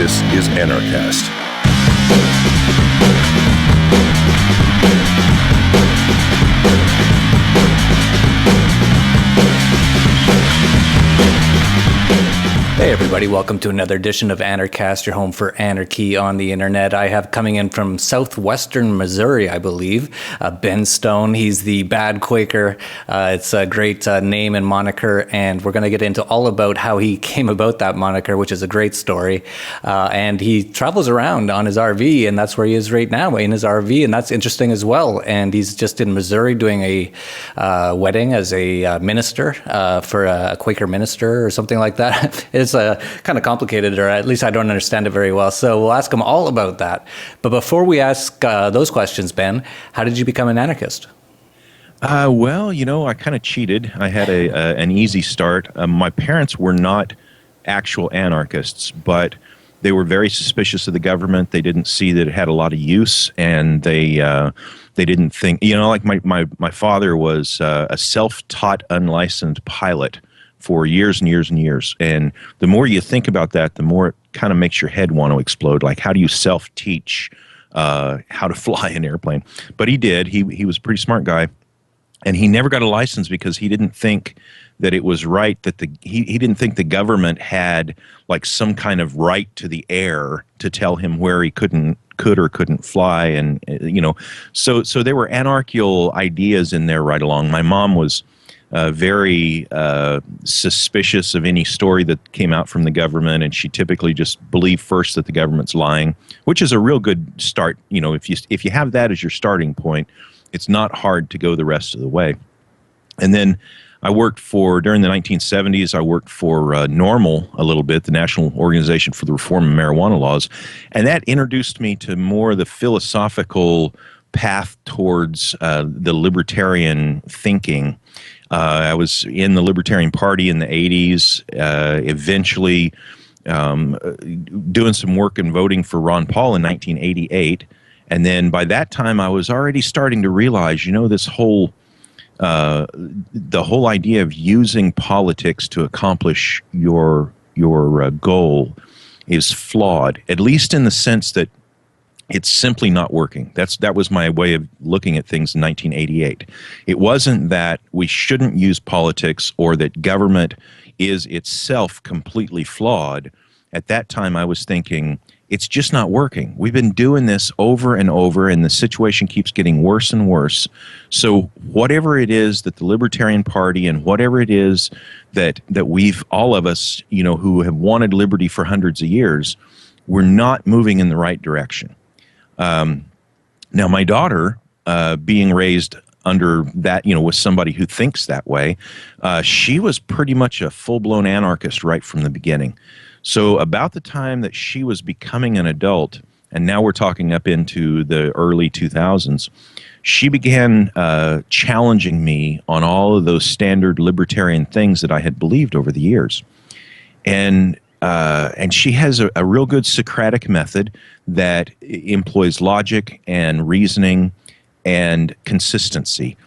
This is Anarchast. Hey everybody, welcome to another edition of Anarchast, your home for anarchy on the internet. I have coming in from southwestern Missouri, I believe, Ben Stone. He's the Bad Quaker. It's a great name and moniker, and we're going to get into all about how he came about that moniker, which is a great story. And he travels around on his RV, and that's where he is right now, in his RV, and that's interesting as well. And he's just in Missouri doing a wedding as a minister for a Quaker minister or something like that. It's kind of complicated, or at least I don't understand it very well. So we'll ask him all about that. But before we ask those questions, Ben, how did you become an anarchist? Well, I kind of cheated. I had an easy start. My parents were not actual anarchists, but they were very suspicious of the government. They didn't see that it had a lot of use, and they didn't think, like my father was a self-taught, unlicensed pilot for years and years and years. And the more you think about that, the more it kind of makes your head want to explode. Like, how do you self-teach how to fly an airplane? But he did. He was a pretty smart guy. And he never got a license because he didn't think that it was right, that he didn't think the government had like some kind of right to the air to tell him where he could or couldn't fly. And, so there were anarchical ideas in there right along. My mom was very suspicious of any story that came out from the government, and she typically just believed first that the government's lying, which is a real good start. If you have that as your starting point, it's not hard to go the rest of the way. And then I worked during the 1970s, I worked for NORML a little bit, the National Organization for the Reform of Marijuana Laws, and that introduced me to more of the philosophical path towards the libertarian thinking. I was in the Libertarian Party in the 80s, eventually doing some work and voting for Ron Paul in 1988. And then by that time, I was already starting to realize, the whole idea of using politics to accomplish your goal is flawed, at least in the sense that it's simply not working. That was my way of looking at things in 1988. It wasn't that we shouldn't use politics or that government is itself completely flawed. At that time, I was thinking, it's just not working. We've been doing this over and over, and the situation keeps getting worse and worse. So whatever it is that the Libertarian Party and whatever it is that we've, all of us, who have wanted liberty for hundreds of years, we're not moving in the right direction. Now, my daughter, being raised under that, with somebody who thinks that way, she was pretty much a full-blown anarchist right from the beginning. So about the time that she was becoming an adult, and now we're talking up into the early 2000s, she began challenging me on all of those standard libertarian things that I had believed over the years. And she has a real good Socratic method that employs logic and reasoning and consistency.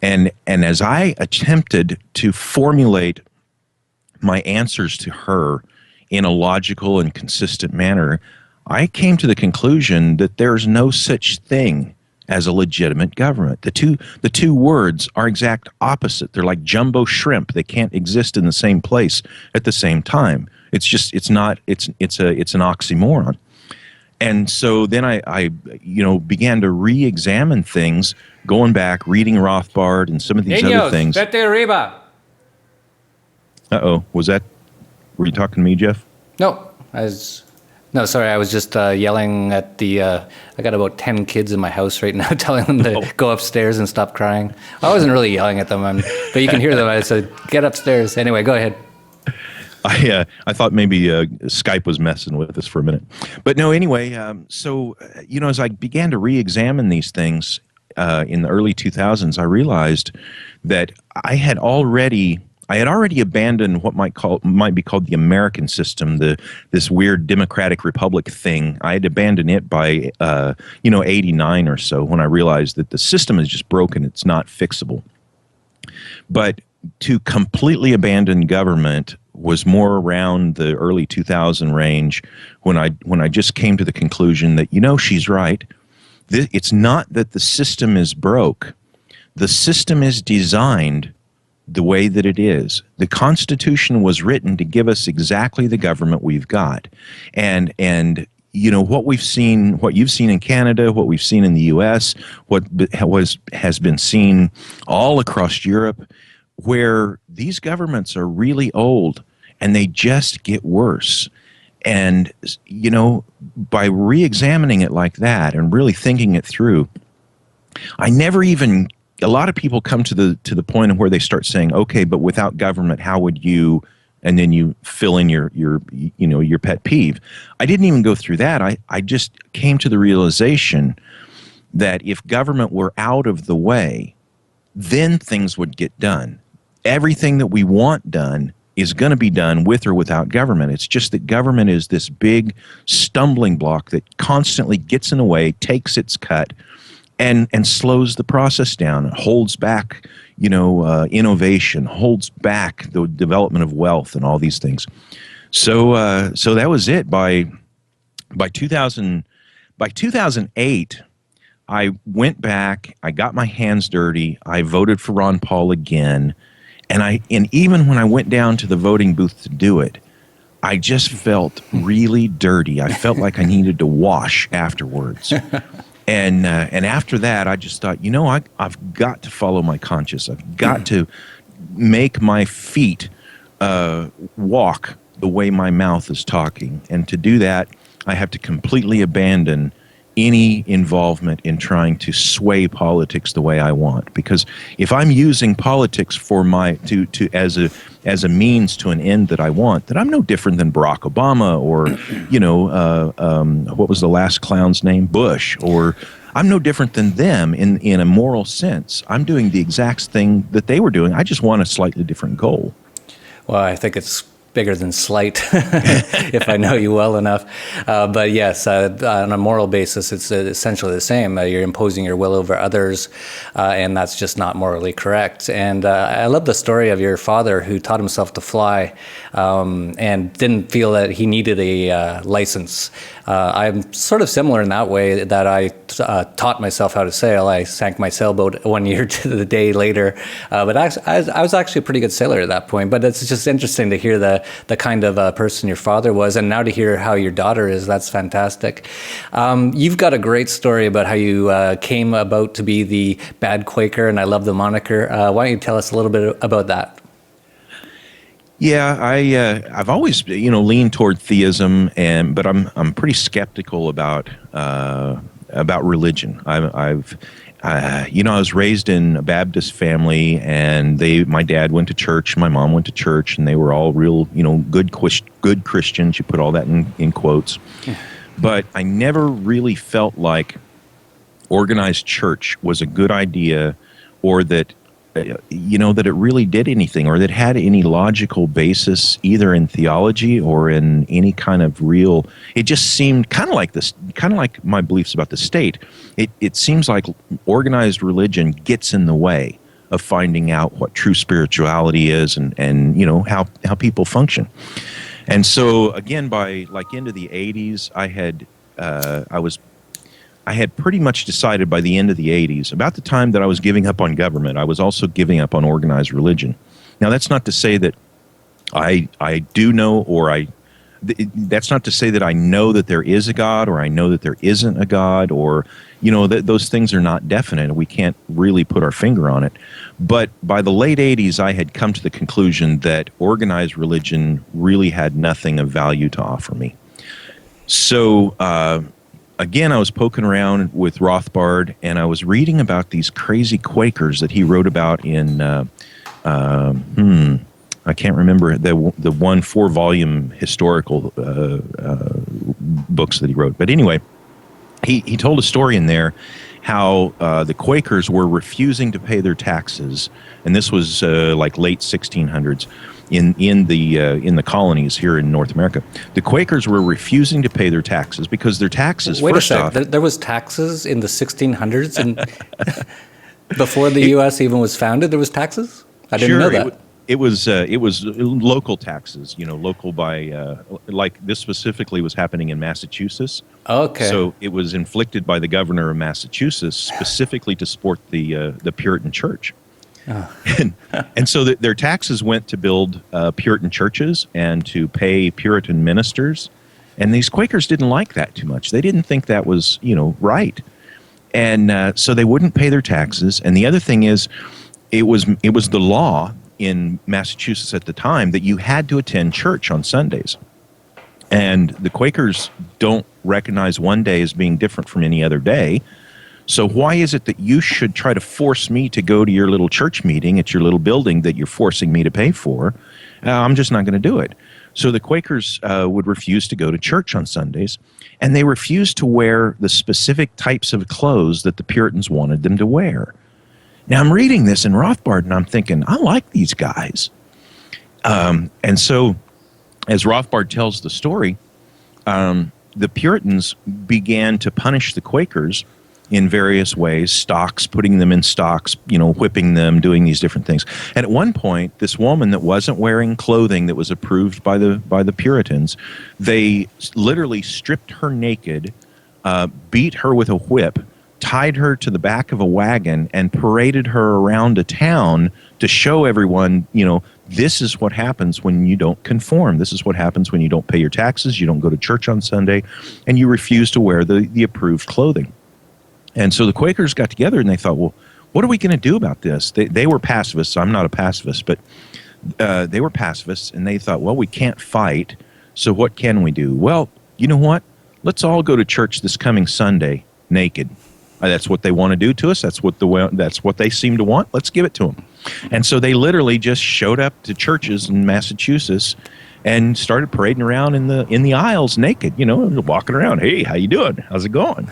And as I attempted to formulate my answers to her in a logical and consistent manner, I came to the conclusion that there's no such thing as a legitimate government. The two words are exact opposite. They're like jumbo shrimp. They can't exist in the same place at the same time. It's an oxymoron. And so then I began to re-examine things, going back, reading Rothbard and some of these other things. Vete arriba. Uh-oh, were you talking to me, Jeff? No, I was just yelling at I got about 10 kids in my house right now, telling them to go upstairs and stop crying. I wasn't really yelling at them, but you can hear them. I said, get upstairs. Anyway, go ahead. I thought maybe Skype was messing with us for a minute. But no, anyway, so, as I began to re-examine these things in the early 2000s, I realized that I had already abandoned what might be called the American system, this weird democratic republic thing. I had abandoned it by 89 or so, when I realized that the system is just broken. It's not fixable. But to completely abandon government was more around the early 2000 range when I just came to the conclusion that, she's right. It's not that the system is broke. The system is designed the way that it is. The Constitution was written to give us exactly the government we've got. And what we've seen, what you've seen in Canada, what we've seen in the US, has been seen all across Europe, where these governments are really old and they just get worse. And, by re-examining it like that and really thinking it through, a lot of people come to the point where they start saying, okay, but without government, how would you, and then you fill in your pet peeve. I didn't even go through that. I just came to the realization that if government were out of the way, then things would get done. Everything that we want done is going to be done with or without government. It's just that government is this big stumbling block that constantly gets in the way, takes its cut, and slows the process down, holds back, innovation, holds back the development of wealth and all these things. So that was it. By 2008, I went back. I got my hands dirty. I voted for Ron Paul again, and even when I went down to the voting booth to do it, I just felt really dirty. I felt like I needed to wash afterwards. And after that, I just thought, I've got to follow my conscience. I've got to make my feet walk the way my mouth is talking. And to do that, I have to completely abandon any involvement in trying to sway politics the way I want. Because if I'm using politics for as a means to an end that I want, then I'm no different than Barack Obama or, what was the last clown's name? Bush. Or I'm no different than them in a moral sense. I'm doing the exact thing that they were doing. I just want a slightly different goal. Well, I think it's bigger than slight, if I know you well enough. But yes, on a moral basis, it's essentially the same. You're imposing your will over others, and that's just not morally correct. And I love the story of your father who taught himself to fly and didn't feel that he needed a license. I'm sort of similar in that way, that I taught myself how to sail. I sank my sailboat 1 year to the day later. But I was actually a pretty good sailor at that point. But it's just interesting to hear the kind of person your father was, and now to hear how your daughter is. That's fantastic. You've got a great story about how you came about to be the Bad Quaker, and I love the moniker. Why don't you tell us a little bit about that? Yeah, I've always leaned toward theism, but I'm pretty skeptical about religion. I was raised in a Baptist family, and my dad went to church, my mom went to church, and they were all real, good Christians. You put all that in quotes. Yeah. But I never really felt like organized church was a good idea, or that that it really did anything, or that had any logical basis either in theology or in any kind of real. It just seemed kind of like my beliefs about the state. It seems like organized religion gets in the way of finding out what true spirituality is and how people function. And so again, by into the 80s, I had pretty much decided by the end of the 80s, about the time that I was giving up on government, I was also giving up on organized religion. Now, that's not to say that I do know, that's not to say that I know that there is a God, or I know that there isn't a God, or, those things are not definite, and we can't really put our finger on it. But by the late 80s, I had come to the conclusion that organized religion really had nothing of value to offer me. So, again, I was poking around with Rothbard, and I was reading about these crazy Quakers that he wrote about in, I can't remember, the 4-volume historical books that he wrote. But anyway, he told a story in there how the Quakers were refusing to pay their taxes, and this was late 1600s. In the colonies here in North America, the Quakers were refusing to pay their taxes because their taxes. Wait first a sec. Off, there was taxes in the 1600s, and before the U.S. even was founded, there was taxes. I didn't know that. It was local taxes, local by like this specifically was happening in Massachusetts. Okay. So it was inflicted by the governor of Massachusetts specifically to support the Puritan church. Oh. And so their taxes went to build Puritan churches and to pay Puritan ministers. And these Quakers didn't like that too much. They didn't think that was, right. And so they wouldn't pay their taxes. And the other thing is, it was the law in Massachusetts at the time that you had to attend church on Sundays. And the Quakers don't recognize one day as being different from any other day. So why is it that you should try to force me to go to your little church meeting at your little building that you're forcing me to pay for? I'm just not going to do it. So the Quakers would refuse to go to church on Sundays, and they refused to wear the specific types of clothes that the Puritans wanted them to wear. Now, I'm reading this in Rothbard, and I'm thinking, I like these guys. And so, as Rothbard tells the story, the Puritans began to punish the Quakers in various ways, stocks, putting them in stocks, whipping them, doing these different things. And at one point, this woman that wasn't wearing clothing that was approved by the Puritans, they literally stripped her naked, beat her with a whip, tied her to the back of a wagon, and paraded her around a town to show everyone, this is what happens when you don't conform. This is what happens when you don't pay your taxes, you don't go to church on Sunday, and you refuse to wear the approved clothing. And so the Quakers got together and they thought, well, what are we going to do about this? They were pacifists. I'm not a pacifist, but they were pacifists, and they thought, well, we can't fight, so what can we do? Well, you know what? Let's all go to church this coming Sunday naked. That's what they want to do to us. That's what they seem to want. Let's give it to them. And so they literally just showed up to churches in Massachusetts and started parading around in the aisles naked, walking around. Hey, how you doing? How's it going?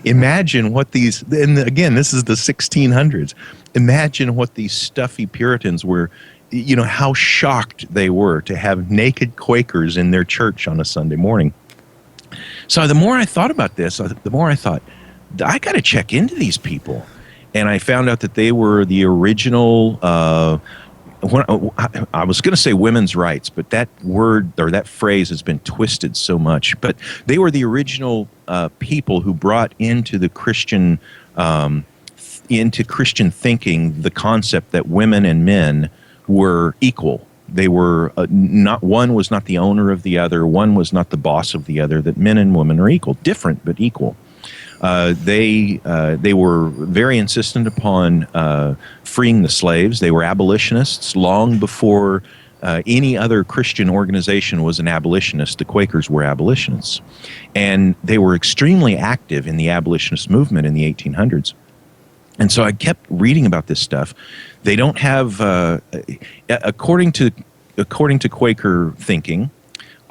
Imagine what these, and again, this is the 1600s. Imagine what these stuffy Puritans were, how shocked they were to have naked Quakers in their church on a Sunday morning. So the more I thought about this, the more I thought, I got to check into these people. And I found out that they were the original, I was going to say women's rights, but that word or that phrase has been twisted so much. But they were the original people who brought into the Christian thinking the concept that women and men were equal. They were not, one was not the owner of the other, one was not the boss of the other. That men and women are equal, different but equal. They were very insistent upon freeing the slaves. They were abolitionists long before any other Christian organization was an abolitionist. The Quakers were abolitionists. And they were extremely active in the abolitionist movement in the 1800s. And so I kept reading about this stuff. They don't have, according to Quaker thinking,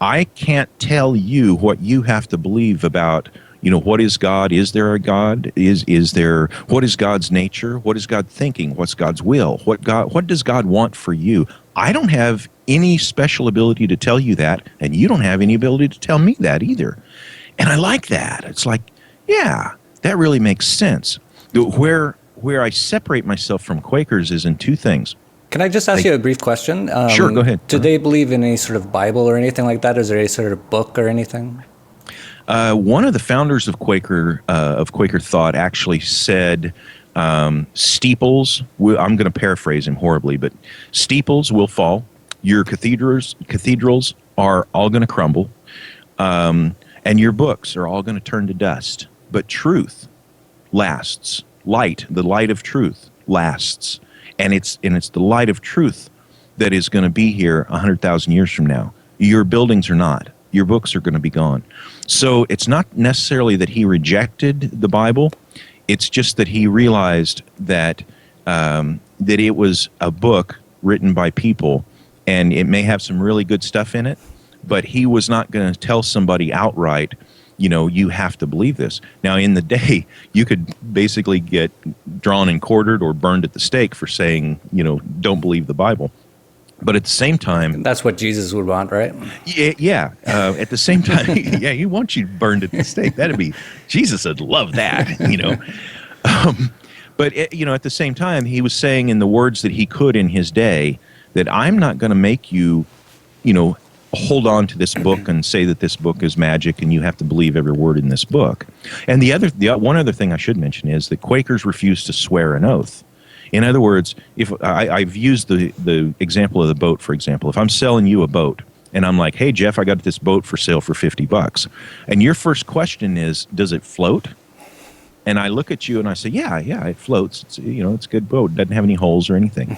I can't tell you what you have to believe about, what is God? Is there a God? What is God's nature? What is God thinking? What's God's will? What does God want for you? I don't have any special ability to tell you that, and you don't have any ability to tell me that either. And I like that. It's like, yeah, that really makes sense. Where I separate myself from Quakers is in two things. Can I just ask you a brief question? Sure, go ahead. Do they believe in any sort of Bible or anything like that? Is there any sort of book or anything? One of the founders of Quaker thought actually said, steeples, I'm going to paraphrase him horribly, but steeples will fall. Your cathedrals are all going to crumble. And your books are all going to turn to dust. But truth lasts. The light of truth lasts. And it's the light of truth that is going to be here 100,000 years from now. Your buildings are not. Your books are going to be gone. So it's not necessarily that he rejected the Bible. It's just that he realized that that it was a book written by people, and it may have some really good stuff in it, but he was not going to tell somebody outright, you have to believe this. Now, in the day, you could basically get drawn and quartered or burned at the stake for saying, don't believe the Bible. But at the same time... That's what Jesus would want, right? Yeah. At the same time, yeah, he wants you burned at the stake. Jesus would love that, But, at the same time, he was saying in the words that he could in his day that I'm not going to make you, hold on to this book and say that this book is magic and you have to believe every word in this book. And the one other thing I should mention is that Quakers refuse to swear an oath. In other words, if I've used the example of the boat, for example, if I'm selling you a boat and I'm like, hey, Jeff, I got this boat for sale for $50. And your first question is, does it float? And I look at you and I say, yeah, it floats. It's a good boat. It doesn't have any holes or anything.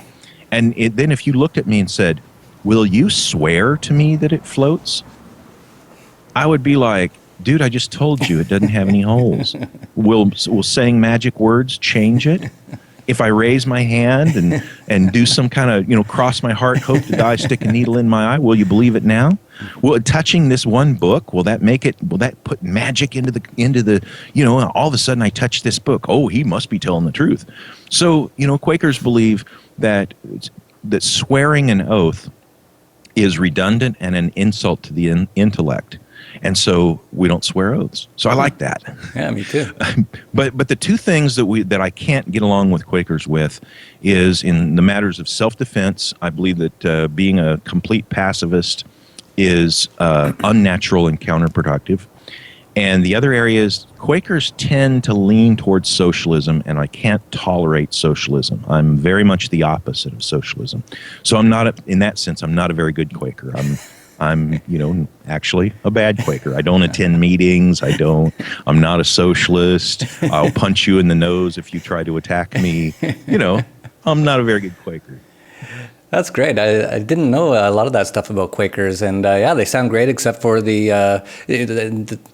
And then if you looked at me and said, will you swear to me that it floats? I would be like, dude, I just told you it doesn't have any holes. Will saying magic words change it? If I raise my hand and do some kind of, cross my heart, hope to die, stick a needle in my eye, will you believe it now? Will touching this one book, will that put magic into the, all of a sudden I touch this book. Oh, he must be telling the truth. So, Quakers believe that swearing an oath is redundant and an insult to the intellect. And so we don't swear oaths. So I like that. Yeah, me too. But the two things that I can't get along with Quakers with is in the matters of self-defense. I believe that being a complete pacifist is unnatural and counterproductive. And the other area is Quakers tend to lean towards socialism, and I can't tolerate socialism. I'm very much the opposite of socialism. So in that sense, I'm not a very good Quaker. I'm actually a bad Quaker. I don't attend meetings. I'm not a socialist. I'll punch you in the nose if you try to attack me. I'm not a very good Quaker. That's great. I didn't know a lot of that stuff about Quakers, and they sound great, except for they're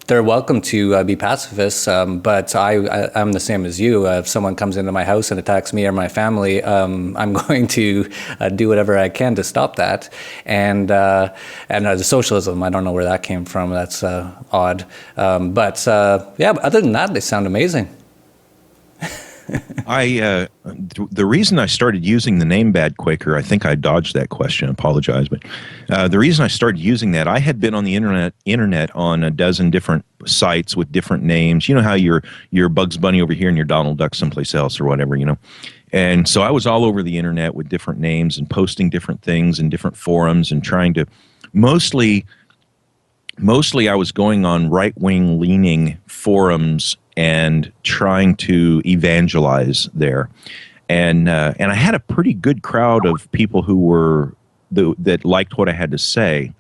welcome to be pacifists. But I'm the same as you. If someone comes into my house and attacks me or my family, I'm going to do whatever I can to stop that. And the socialism, I don't know where that came from. That's odd. But other than that, they sound amazing. The reason I started using the name Bad Quaker, I think I dodged that question, I apologize, but the reason I started using that, I had been on the internet on a dozen different sites with different names. You know how you're Bugs Bunny over here and you're Donald Duck someplace else or whatever, And so I was all over the internet with different names and posting different things in different forums and trying to mostly I was going on right-wing leaning forums and trying to evangelize there, and I had a pretty good crowd of people who that liked what I had to say,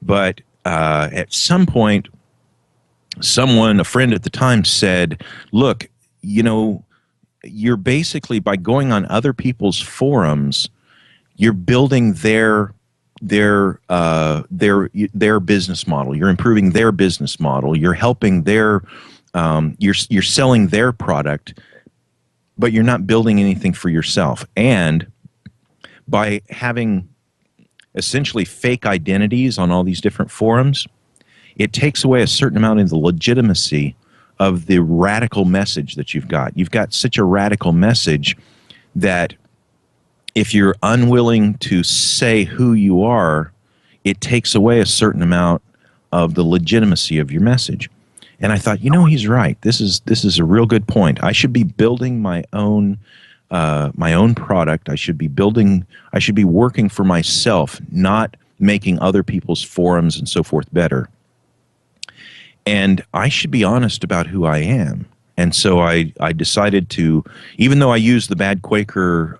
but at some point, a friend at the time said, "Look, you're basically by going on other people's forums, you're building their business model. You're improving their business model. You're helping their." You're selling their product, but you're not building anything for yourself. And by having essentially fake identities on all these different forums, it takes away a certain amount of the legitimacy of the radical message that you've got. You've got such a radical message that if you're unwilling to say who you are, it takes away a certain amount of the legitimacy of your message. And I thought, he's right. This is a real good point. I should be building my own product. I should be working for myself, not making other people's forums and so forth better. And I should be honest about who I am. And so I decided to, even though I use the Bad Quaker,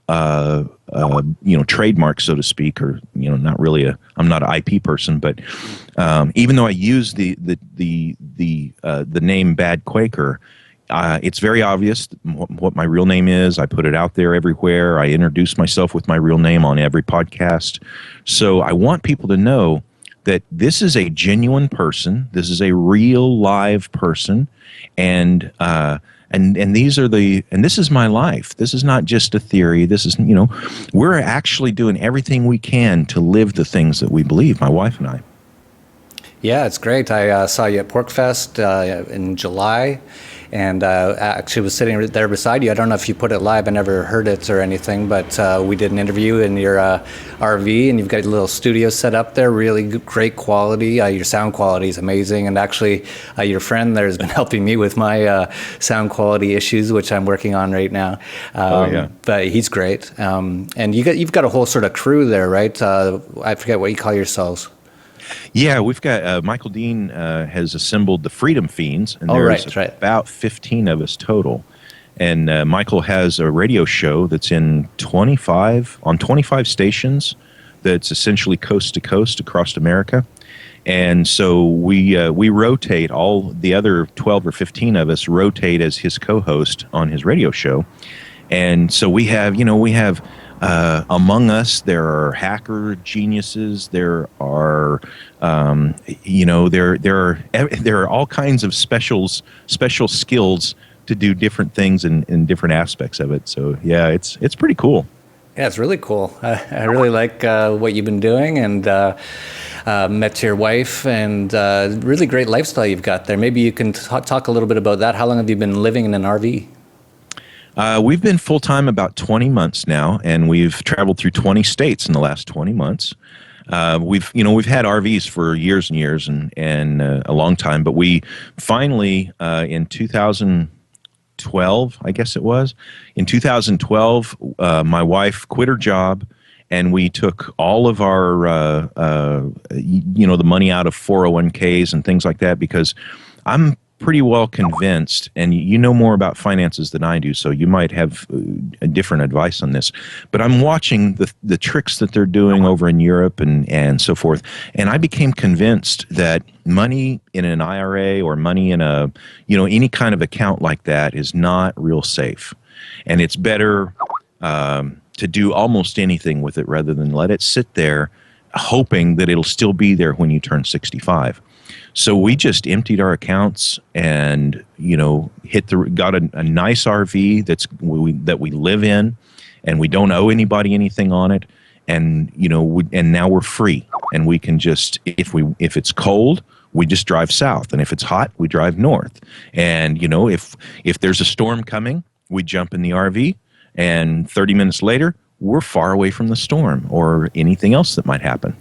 trademark, so to speak, or not really I'm not an IP person, but even though I use the name Bad Quaker, it's very obvious what my real name is. I put it out there everywhere. I introduce myself with my real name on every podcast. So I want people to know that this is a genuine person. This is a real live person. And this is my life. This is not just a theory. This is, we're actually doing everything we can to live the things that we believe, my wife and I. Yeah, it's great. I saw you at PorkFest in July, and actually was sitting right there beside you. I don't know if you put it live. I never heard it or anything, but we did an interview in your RV, and you've got a little studio set up there. Really great quality. Your sound quality is amazing, and actually, your friend there has been helping me with my sound quality issues, which I'm working on right now. Oh, yeah. But he's great, and you've got a whole sort of crew there, right? I forget what you call yourselves. Yeah, we've got Michael Dean has assembled the Freedom Fiends, and there's about 15 of us total. And Michael has a radio show that's in 25 stations that's essentially coast to coast across America. And so we rotate, all the other 12 or 15 of us rotate as his co-host on his radio show. And so we have among us, there are hacker geniuses. There are, there are all kinds of special skills to do different things in different aspects of it. So yeah, it's pretty cool. Yeah, it's really cool. I really like what you've been doing, and met your wife, and really great lifestyle you've got there. Maybe you can talk a little bit about that. How long have you been living in an RV? We've been full-time about 20 months now, and we've traveled through 20 states in the last 20 months. We've had RVs for years and years and a long time, but we finally, in 2012, I guess it was, in 2012, my wife quit her job, and we took all of our, the money out of 401ks and things like that, because I'm pretty well convinced, and you know more about finances than I do, so you might have a different advice on this, but I'm watching the tricks that they're doing over in Europe and so forth, and I became convinced that money in an IRA or money in any kind of account like that is not real safe, and it's better to do almost anything with it rather than let it sit there hoping that it'll still be there when you turn 65. So we just emptied our accounts and, got a nice RV that we live in, and we don't owe anybody anything on it. And, and now we're free, and we can just, if it's cold, we just drive south. And if it's hot, we drive north. And, if there's a storm coming, we jump in the RV, and 30 minutes later, we're far away from the storm or anything else that might happen.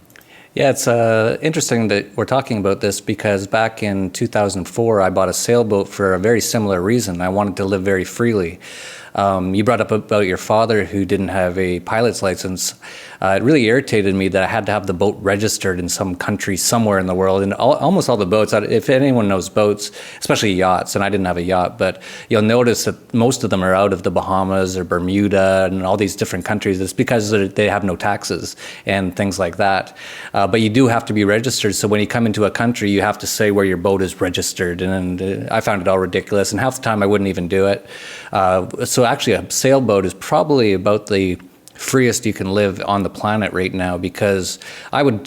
Yeah, it's interesting that we're talking about this, because back in 2004, I bought a sailboat for a very similar reason. I wanted to live very freely. You brought up about your father who didn't have a pilot's license. It really irritated me that I had to have the boat registered in some country somewhere in the world. And almost all the boats, if anyone knows boats, especially yachts, and I didn't have a yacht, but you'll notice that most of them are out of the Bahamas or Bermuda and all these different countries. It's because they have no taxes and things like that. But you do have to be registered. So when you come into a country, you have to say where your boat is registered. And I found it all ridiculous. And half the time I wouldn't even do it. So actually a sailboat is probably about the freest you can live on the planet right now, because I would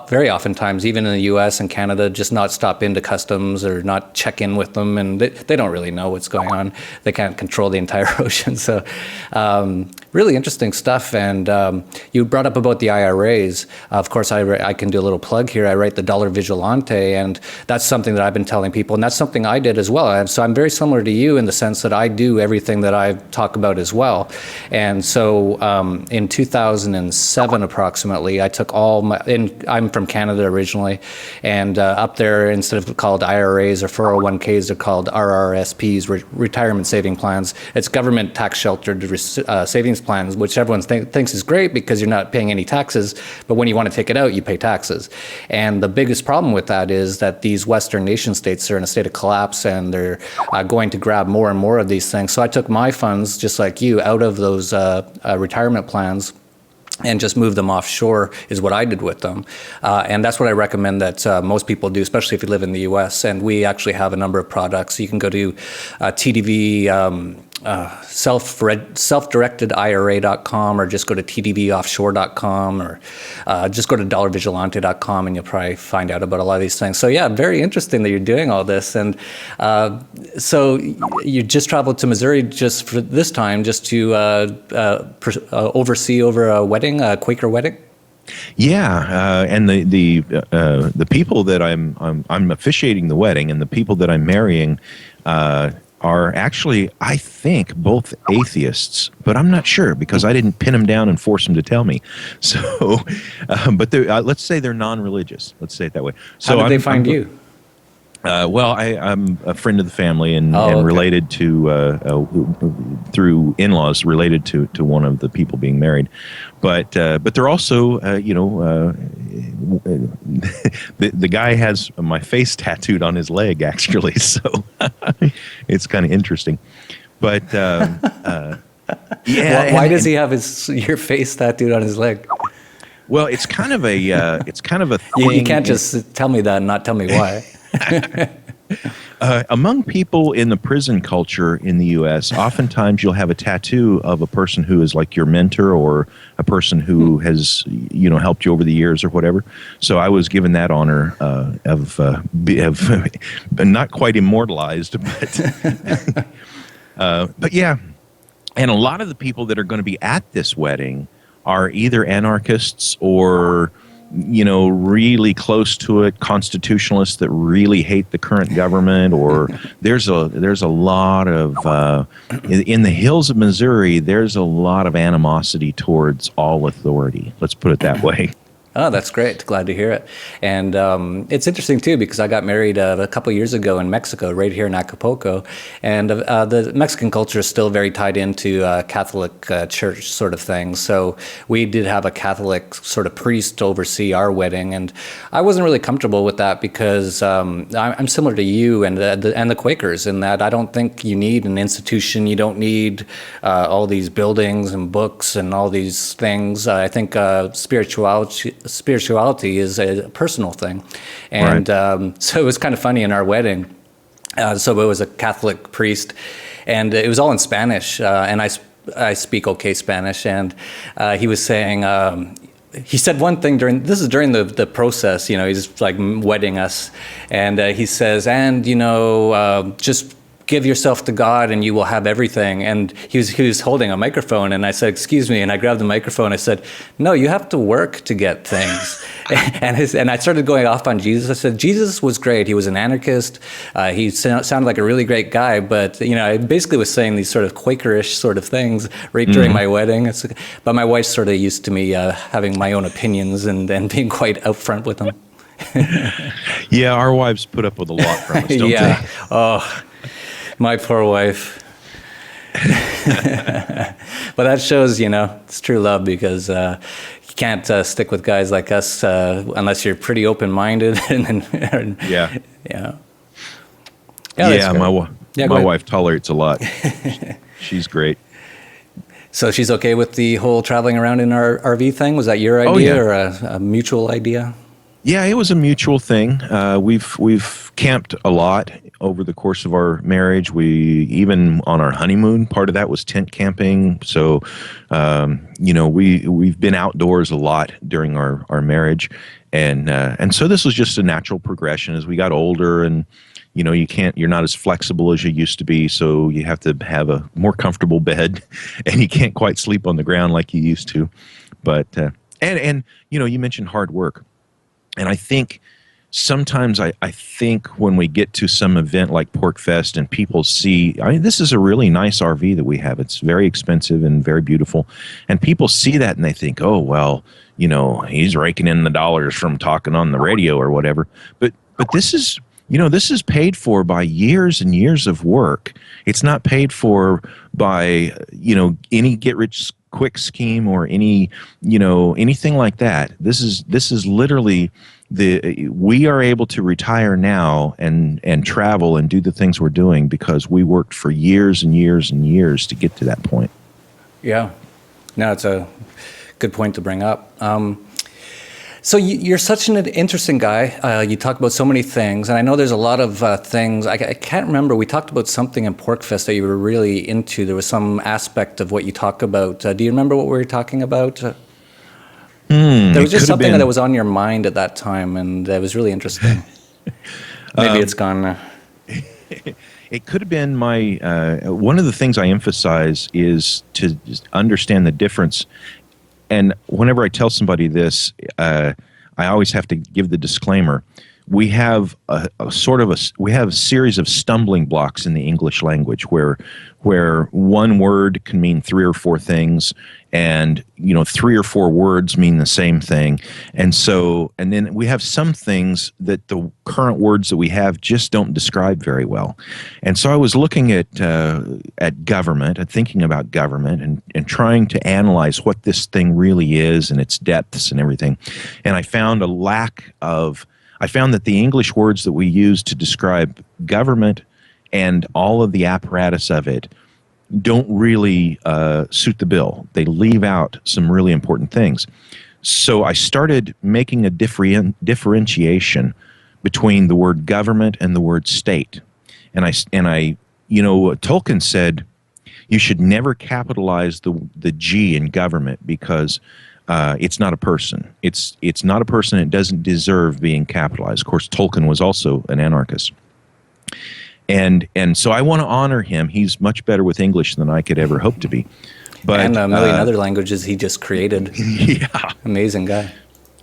very oftentimes, even in the US and Canada, just not stop into customs or not check in with them, and they don't really know what's going on. They can't control the entire ocean. So really interesting stuff. And you brought up about the IRAs. Of course, I can do a little plug here. I write the Dollar Vigilante, and that's something that I've been telling people, and that's something I did as well. And so I'm very similar to you in the sense that I do everything that I talk about as well. And so in 2007 approximately, I took I'm from Canada originally, and up there, instead of called IRAs or 401ks, they're called RRSPs, retirement saving plans. It's government tax sheltered savings plans, which everyone thinks is great because you're not paying any taxes, but when you want to take it out, you pay taxes. And the biggest problem with that is that these Western nation states are in a state of collapse, and they're going to grab more and more of these things. So I took my funds, just like you, out of those retirement plans and just move them offshore is what I did with them. And that's what I recommend that most people do, especially if you live in the US. And we actually have a number of products. You can go to TDV self-directedira.com, or just go to tdvoffshore.com, or just go to dollarvigilante.com, and you'll probably find out about a lot of these things. So yeah, very interesting that you're doing all this. And so you just traveled to Missouri just for this time, just to oversee over a wedding, a Quaker wedding? Yeah, and the people that I'm officiating the wedding, and the people that I'm marrying are actually, I think, both atheists, but I'm not sure because I didn't pin them down and force them to tell me. So, but let's say they're non-religious. Let's say it that way. So How did they find you? Well, I'm a friend of the family and Okay. related to through in-laws related to one of the people being married, but they're also the guy has my face tattooed on his leg actually, so it's kind of interesting. But yeah, Why does he have your face tattooed on his leg? Well, it's kind of a thing. You can't just tell me that and not tell me why. Among people in the prison culture in the U.S., oftentimes you'll have a tattoo of a person who is like your mentor or a person who has, helped you over the years or whatever. So I was given that honor of not quite immortalized, but yeah. And a lot of the people that are going to be at this wedding are either anarchists or really close to it, constitutionalists that really hate the current government, or there's a lot of in the hills of Missouri, there's a lot of animosity towards all authority. Let's put it that way. Oh, that's great. Glad to hear it. And it's interesting, too, because I got married a couple years ago in Mexico, right here in Acapulco. And the Mexican culture is still very tied into Catholic church sort of thing. So we did have a Catholic sort of priest oversee our wedding. And I wasn't really comfortable with that because I'm similar to you and the Quakers in that I don't think you need an institution. You don't need all these buildings and books and all these things. I think spirituality is a personal thing. And Right. So it was kind of funny in our wedding. So it was a Catholic priest, and it was all in Spanish, and I speak okay Spanish, and he was saying, he said one thing during the process, he's like wedding us, and he says, and just give yourself to God and you will have everything. And he was holding a microphone, and I said, excuse me, and I grabbed the microphone. I said, no, you have to work to get things. and I started going off on Jesus. I said, Jesus was great. He was an anarchist. He sounded like a really great guy, but I basically was saying these sort of Quakerish sort of things right during my wedding. But my wife's sort of used to me having my own opinions and being quite upfront with them. Yeah, our wives put up with a lot from us, don't they? Oh, my poor wife. But that shows, it's true love, because you can't stick with guys like us unless you're pretty open-minded. Yeah. My wife tolerates a lot. She's great. So she's okay with the whole traveling around in our RV thing? Was that your idea or a mutual idea? Yeah, it was a mutual thing. We've camped a lot over the course of our marriage. We even on our honeymoon, part of that was tent camping. So, we've been outdoors a lot during our marriage, and so this was just a natural progression as we got older, and you're not as flexible as you used to be, so you have to have a more comfortable bed, and you can't quite sleep on the ground like you used to. But and you mentioned hard work. And I think sometimes I think when we get to some event like Pork Fest and people see, this is a really nice RV that we have. It's very expensive and very beautiful. And people see that and they think, oh, well, he's raking in the dollars from talking on the radio or whatever. But this is, this is paid for by years and years of work. It's not paid for by, any get-rich-quick scheme or any, anything like that. This is literally we are able to retire now and travel and do the things we're doing because we worked for years and years and years to get to that point. Yeah, no, it's a good point to bring up. So you're such an interesting guy. You talk about so many things, and I know there's a lot of things. I can't remember. We talked about something in Pork Fest that you were really into. There was some aspect of what you talk about. Do you remember what we were talking about? There was just something that was on your mind at that time, and it was really interesting. Maybe it's gone now. It could have been my one of the things I emphasize is to just understand the difference. and whenever I tell somebody this, I always have to give the disclaimer. We have we have a series of stumbling blocks in the English language where one word can mean three or four things, and three or four words mean the same thing. And then we have some things that the current words that we have just don't describe very well. And so I was looking at government and thinking about government and trying to analyze what this thing really is and its depths and everything. And I found that the English words that we use to describe government and all of the apparatus of it don't really suit the bill. They leave out some really important things. So I started making a differentiation between the word government and the word state. And Tolkien said you should never capitalize the G in government because it's not a person. It's not a person. It doesn't deserve being capitalized. Of course, Tolkien was also an anarchist. And so I want to honor him. He's much better with English than I could ever hope to be. But, and a million other languages he just created. Yeah. Amazing guy.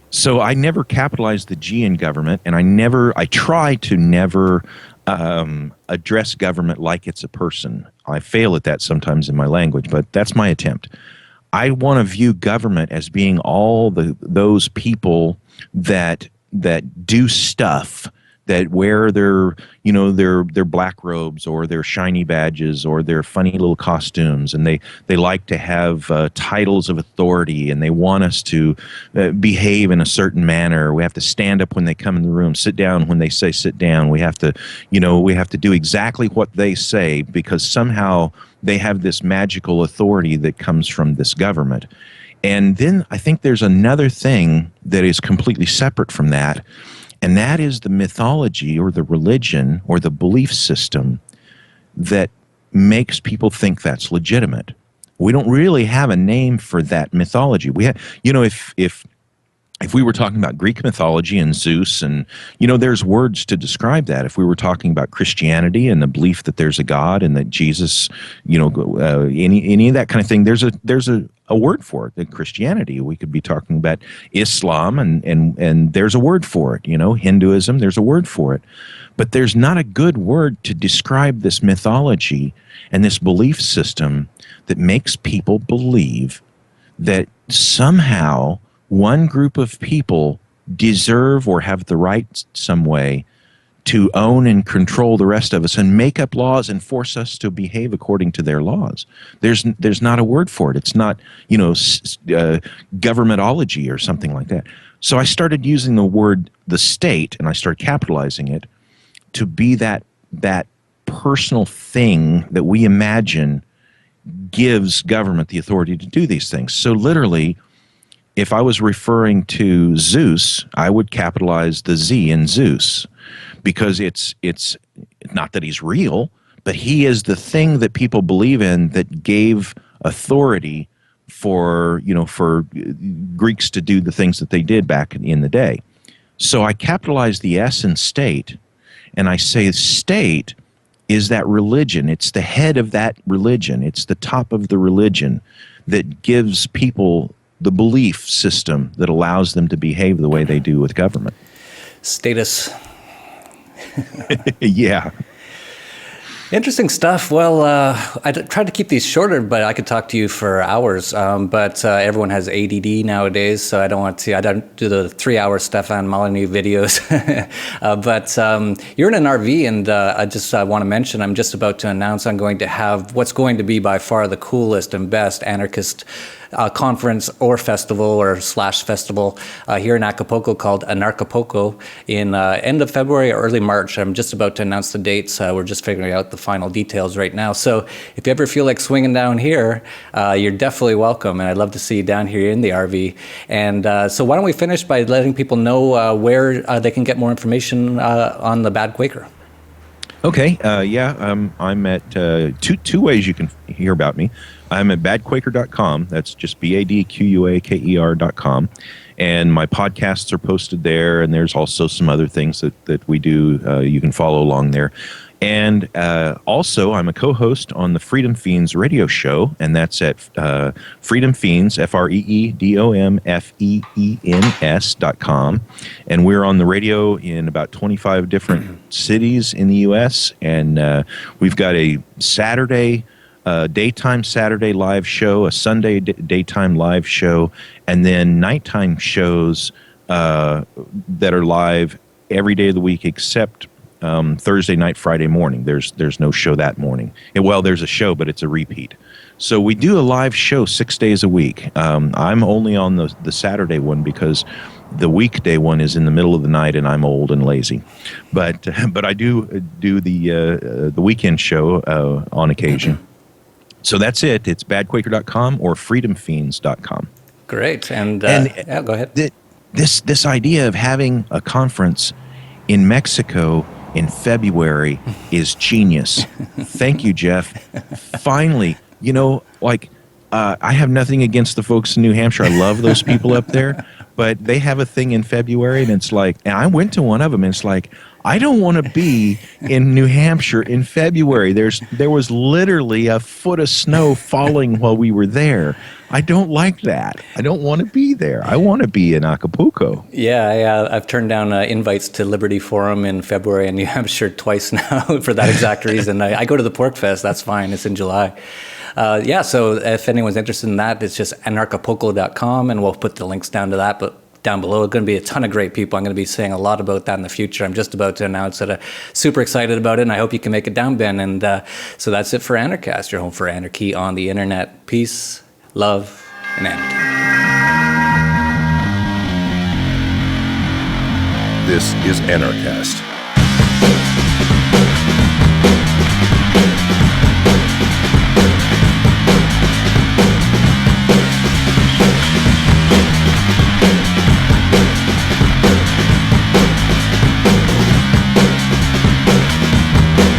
So I never capitalized the G in government, and I try to never address government like it's a person. I fail at that sometimes in my language, but that's my attempt. I want to view government as being all those people that do stuff, that wear their black robes or their shiny badges or their funny little costumes, and they like to have titles of authority, and they want us to behave in a certain manner. We have to stand up when they come in the room, sit down when they say sit down. We have to do exactly what they say because somehow they have this magical authority that comes from this government. And then I think there's another thing that is completely separate from that, and that is the mythology or the religion or the belief system that makes people think that's legitimate. We don't really have a name for that mythology. We have, if we were talking about Greek mythology and Zeus, and there's words to describe that. If we were talking about Christianity and the belief that there's a God and that Jesus, any of that kind of thing, there's a word for it. In Christianity, we could be talking about Islam, and there's a word for it. Hinduism, there's a word for it, but there's not a good word to describe this mythology and this belief system that makes people believe that somehow one group of people deserve or have the right some way to own and control the rest of us and make up laws and force us to behave according to their laws. There's not a word for it. It's not, governmentology or something like that. So I started using the word the state, and I started capitalizing it to be that personal thing that we imagine gives government the authority to do these things. So literally, if I was referring to Zeus, I would capitalize the Z in Zeus, because it's not that he's real, but he is the thing that people believe in that gave authority for Greeks to do the things that they did back in the day. So I capitalize the S in state, and I say state is that religion. It's the head of that religion. It's the top of the religion that gives people the belief system that allows them to behave the way they do with government. Status. Yeah. Interesting stuff. Well, I tried to keep these shorter, but I could talk to you for hours. But everyone has ADD nowadays, so I don't do the 3-hour Stefan Molyneux videos. But you're in an RV, and I just want to mention, I'm just about to announce I'm going to have what's going to be by far the coolest and best anarchist conference or festival or slash festival here in Acapulco called Anarchapulco in end of February or early March. I'm just about to announce the dates. We're just figuring out the final details right now. So if you ever feel like swinging down here, you're definitely welcome. And I'd love to see you down here in the RV. And so why don't we finish by letting people know where they can get more information on the Bad Quaker. Okay. I'm at two ways you can hear about me. I'm at badquaker.com. That's just BADQUAKER.com. And my podcasts are posted there, and there's also some other things that we do. You can follow along there. And also, I'm a co-host on the Freedom Fiends radio show, and that's at Freedom Fiends, FreedomFeens.com. And we're on the radio in about 25 different cities in the U.S., and we've got a Saturday daytime Saturday live show, a Sunday daytime live show, and then nighttime shows that are live every day of the week except Thursday night, Friday morning. There's no show that morning. Well, there's a show, but it's a repeat. So we do a live show 6 days a week. I'm only on the Saturday one because the weekday one is in the middle of the night, and I'm old and lazy. But I do the weekend show on occasion. So that's it. It's badquaker.com or freedomfiends.com. Great. And yeah, go ahead. This idea of having a conference in Mexico in February is genius. Thank you, Jeff. Finally, I have nothing against the folks in New Hampshire. I love those people up there, but they have a thing in February, and it's like, and I went to one of them, and it's like, I don't want to be in New Hampshire in February. There was literally a foot of snow falling while we were there. I don't like that. I don't want to be there. I want to be in Acapulco. Yeah, I've turned down invites to Liberty Forum in February in New Hampshire twice now for that exact reason. I go to the Pork Fest. That's fine. It's in July. So if anyone's interested in that, it's just anarchapulco.com, and we'll put the links down to that. But down below, it's going to be a ton of great people. I'm going to be saying a lot about that in the future. I'm just about to announce that I'm super excited about it, and I hope you can make it down, Ben. And so that's it for Anarchast, your home for anarchy on the internet. Peace, love, and anarchy. This is Anarchast.